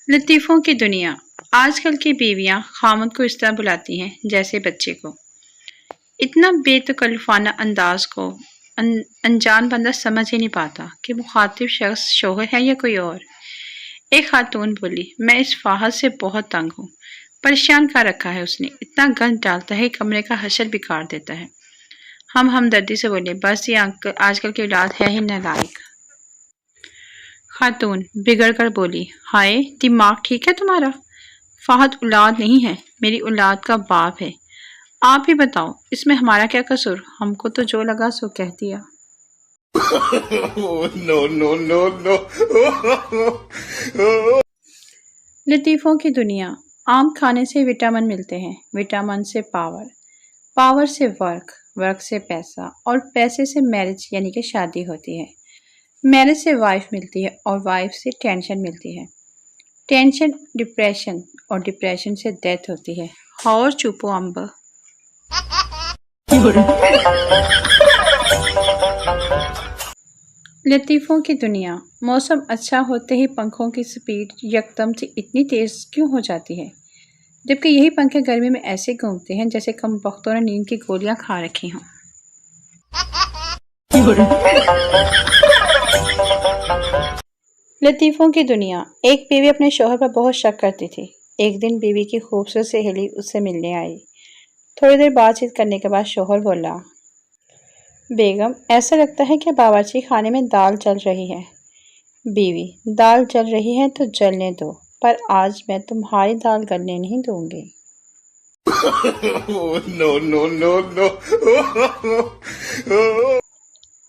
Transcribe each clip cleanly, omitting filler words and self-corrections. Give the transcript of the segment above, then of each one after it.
لطیفوں کی دنیا۔ آج کل کی بیویاں خاوند کو اس طرح بلاتی ہیں جیسے بچے کو۔ اتنا بے تکلفانہ انداز کو انجان بندہ سمجھ ہی نہیں پاتا کہ مخاطب شخص شوہر ہے یا کوئی اور۔ ایک خاتون بولی، میں اس فاحش سے بہت تنگ ہوں، پریشان کر رکھا ہے اس نے، اتنا گند ڈالتا ہے کمرے کا حشر بگاڑ دیتا ہے۔ ہم ہمدردی سے بولے، بس یہ آج کل کی اولاد ہے ہی نالائق۔ خاتون بگڑ کر بولی، ہائے دماغ ٹھیک ہے تمہارا؟ فہد اولاد نہیں ہے، میری اولاد کا باپ ہے۔ آپ ہی بتاؤ اس میں ہمارا کیا قصور؟ ہم کو تو جو لگا سو کہہ دیا۔ No, no, no, no. لطیفوں کی دنیا۔ آم کھانے سے وٹامن ملتے ہیں، وٹامن سے پاور، پاور سے ورک، ورک سے پیسہ، اور پیسے سے میرج یعنی کہ شادی ہوتی ہے۔ میرج سے وائف ملتی ہے اور وائف سے ٹینشن ملتی ہے، ٹینشن ڈپریشن، اور ڈپریشن سے ڈیتھ ہوتی ہے۔ اور چوپو امب۔ لطیفوں کی دنیا۔ موسم اچھا ہوتے ہی پنکھوں کی سپیڈ یکدم سے اتنی تیز کیوں ہو جاتی ہے، جبکہ یہی پنکھے گرمی میں ایسے گھومتے ہیں جیسے کم بختوں نے نیند کی گولیاں کھا رکھی ہوں۔ لطیفوں کی دنیا۔ ایک بیوی اپنے شوہر پر بہت شک کرتی تھی۔ ایک دن بیوی کی خوبصورت سہیلی اس سے ملنے آئی۔ تھوڑی دیر بات چیت کرنے کے بعد شوہر بولا، بیگم ایسا لگتا ہے کہ باورچی خانے میں دال جل رہی ہے۔ بیوی، دال جل رہی ہے تو جلنے دو، پر آج میں تمہاری دال گلنے نہیں دوں گی۔ No, no, no, no.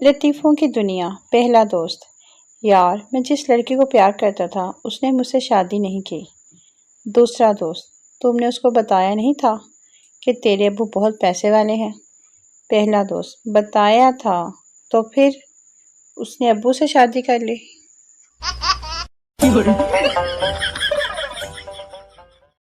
لطیفوں کی دنیا۔ پہلا دوست، یار میں جس لڑکی کو پیار کرتا تھا اس نے مجھ سے شادی نہیں کی۔ دوسرا دوست، تم نے اس کو بتایا نہیں تھا کہ تیرے ابو بہت پیسے والے ہیں؟ پہلا دوست، بتایا تھا، تو پھر اس نے ابو سے شادی کر لی۔